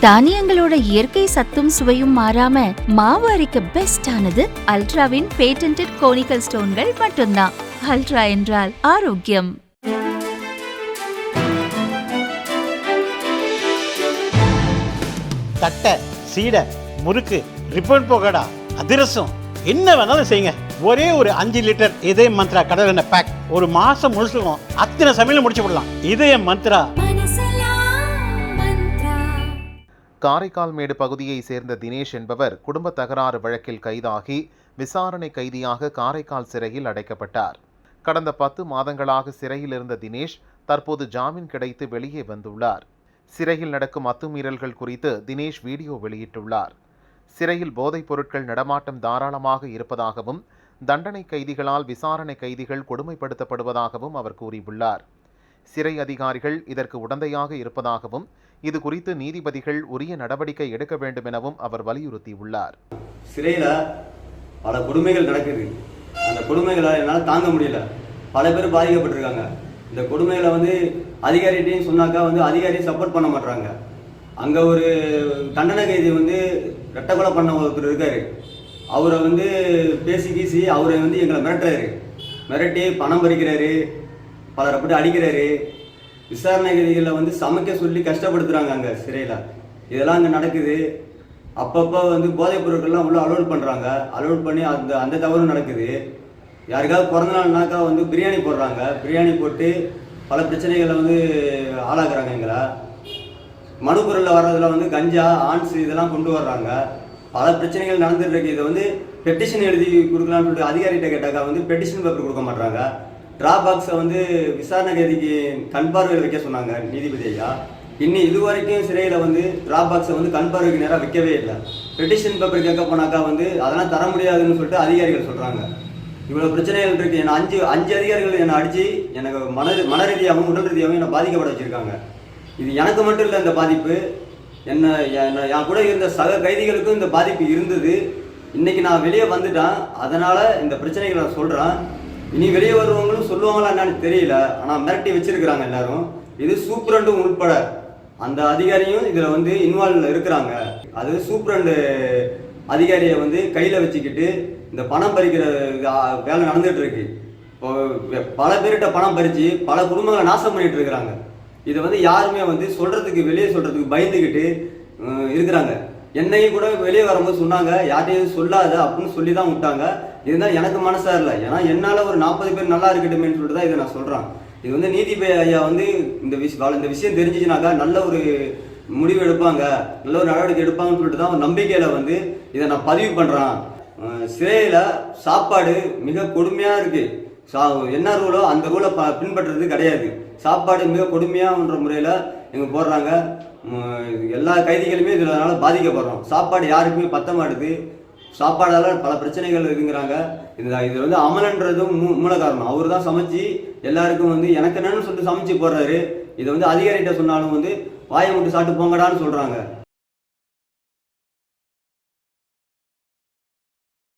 தானியங்களோட இயற்கை சத்தும் சுவையும் மாறாம மாவு அரைக்க பெஸ்ட் ஆனது அல்ட்ராவின் பேட்டன்டட் கோனிக்கல் ஸ்டோன்கள் மட்டும்தான். அல்ட்ரா என்றால் ஆரோக்கியம். தட்டை, சீடை, முறுக்கு, ரிப்பன் போகடா, அதிரசம், என்ன வேணாலும் செய்யுங்க. ஒரே ஒரு 5 லிட்டர் இதயம் மந்த்ரா கடல் எண்ணெய் பேக் ஒரு மாசம் முழுசுக்கும் அத்தனை சமையல முடிச்சு விடலாம். இதயம் மந்த்ரா. காரைக்கால் மேடு பகுதியை சேர்ந்த தினேஷ் என்பவர் குடும்ப தகராறு வழக்கில் கைதாகி விசாரணை கைதியாக காரைக்கால் சிறையில் அடைக்கப்பட்டார். கடந்த 10 மாதங்களாக சிறையில் இருந்த தினேஷ் தற்போது ஜாமீன் கிடைத்து வெளியே வந்துள்ளார். சிறையில் நடக்கும் அத்துமீறல்கள் குறித்து தினேஷ் வீடியோ வெளியிட்டுள்ளார். சிறையில் போதைப் பொருட்கள் நடமாட்டம் தாராளமாக இருப்பதாகவும் தண்டனை கைதிகளால் விசாரணை கைதிகள் கொடுமைப்படுத்தப்படுவதாகவும் அவர் கூறியுள்ளார். சிறை அதிகாரிகள் இதற்கு உடந்தையாக இருப்பதாகவும் இது குறித்து நீதிபதிகள் உரிய நடவடிக்கை எடுக்க வேண்டும் எனவும் அவர் வலியுறுத்தியுள்ளார். சிறையில் பல கொடுமைகள் நடக்குது. அந்த கொடுமைகளை என்னால் தாங்க முடியல. பல பேர் பாதிக்கப்பட்டிருக்காங்க. இந்த கொடுமைகளை அதிகாரிகிட்டையும் சொன்னாக்கா அதிகாரியும் சப்போர்ட் பண்ண மாட்டாங்க. அங்கே ஒரு தண்டனை கைதி ரெட்டை கொலை பண்ண ஒருத்தர் இருக்காரு. அவரை பேசி அவரை எங்களை மிரட்டுறாரு. மிரட்டி பணம் பறிக்கிறாரு, பலரை போட்டு அடிக்கிறாரு. விசாரணை கைதிகளை சமைக்க சொல்லி கஷ்டப்படுத்துகிறாங்க அங்கே சிறையில். இதெல்லாம் அங்கே நடக்குது. அப்பப்போ போதைப் பொருட்கள்லாம் உள்ள அலோட் பண்ணுறாங்க. அலோட் பண்ணி அந்த தவறும் நடக்குது. யாருக்காவது பிறந்த நாள்னாக்கா பிரியாணி போடுறாங்க. பிரியாணி போட்டு பல பிரச்சனைகளை ஆளாக்குறாங்க. எங்களை மனு பொருளில் வர்றதுல கஞ்சா, ஆன்ஸ் இதெல்லாம் கொண்டு வர்றாங்க. பல பிரச்சனைகள் நடந்துட்டு இருக்கு. இதை பெட்டிஷன் எழுதி கொடுக்கலான்னு சொல்லிட்டு அதிகாரிகிட்ட கேட்டாக்கா பெட்டிஷன் பேப்பர் கொடுக்க மாட்டாங்க. டிராப் பாக்ஸை விசாரணை கைதிக்கு கண் பார்வையில் வைக்க சொன்னாங்க நீதிபதி ஐயா. இன்னும் இதுவரைக்கும் சிறையில் டிராப் பாக்ஸை கண் பார்வைக்கு நேராக வைக்கவே இல்லை. பெட்டிஷன் பேப்பர் கேட்க போனாக்கா அதெல்லாம் தர முடியாதுன்னு சொல்லிட்டு அதிகாரிகள் சொல்கிறாங்க. இவ்வளோ பிரச்சனைகள் இருக்குது. என்னை அஞ்சு அதிகாரிகள் என்னை அடித்து எனக்கு மன ரீதியாகவும் உடல் ரீதியாகவும் என்னை பாதிக்கப்பட வச்சுருக்காங்க. இது எனக்கு மட்டும் இல்லை. இந்த பாதிப்பு என் கூட இருந்த சக கைதிகளுக்கும் இந்த பாதிப்பு இருந்தது. இன்றைக்கி நான் வெளியே வந்துட்டேன். அதனால் இந்த பிரச்சனைகளை நான் சொல்கிறேன். இனி வெளியே வருவவங்களும் சொல்லுவாங்களா என்னன்னு தெரியல. ஆனால் மிரட்டி வச்சிருக்கிறாங்க எல்லாரும். இது சூப்பரண்டும் உட்பட அந்த அதிகாரியும் இதில் இன்வால்வ் இருக்கிறாங்க. அது சூப்பரண்டு அதிகாரியை கையில் வச்சுக்கிட்டு இந்த பணம் பறிக்கிற வேலை நடந்துகிட்டு இருக்கு. இப்போ பல பேர்கிட்ட பணம் பறித்து பல குடும்பங்களை நாசம் பண்ணிட்டு இருக்கிறாங்க. இதை யாருமே சொல்கிறதுக்கு வெளியே சொல்கிறதுக்கு பயந்துக்கிட்டு இருக்கிறாங்க. என்னையும் கூட வெளியே வரும்போது சொன்னாங்க, யார்ட்டையும் சொல்லாத அப்படின்னு சொல்லி தான் விட்டாங்க. இதுதான் எனக்கு மனசாக இல்லை. ஏன்னா என்னால் ஒரு 40 பேர் நல்லா இருக்கட்டுமேன்னு சொல்லிட்டு தான் இதை நான் சொல்கிறேன். இது நீதிபதி ஐயா இந்த விஷயம் தெரிஞ்சிச்சுனாக்கா நல்ல ஒரு முடிவு எடுப்பாங்க, நல்ல ஒரு நடவடிக்கை எடுப்பாங்கன்னு சொல்லிட்டு தான் ஒரு நம்பிக்கையில் இதை நான் பதிவு பண்ணுறேன். சிறையில் சாப்பாடு மிக கொடுமையாக இருக்குது. என்ன ரூலோ அந்த ரூலை பின்பற்றுறது கிடையாது. சாப்பாடு மிக கொடுமையாகன்ற முறையில் எங்கே போடுறாங்க. எல்லா கைதிகளுமே இதனால் பாதிக்கப்படுறோம். சாப்பாடு யாருக்குமே பத்த மாட்டுது. சாப்பாடால் பல பிரச்சனைகள் இருக்குங்கிறாங்க. இது அமலன்றதும் மூல காரணம். அவர் தான் சமைச்சு எல்லாருக்கும் எனக்கு என்னன்னு சொல்லிட்டு சமைச்சு போடுறாரு. இதை அதிகாரிகிட்ட சொன்னாலும் வாயை விட்டு சாப்பிட்டு போங்கடான்னு சொல்கிறாங்க.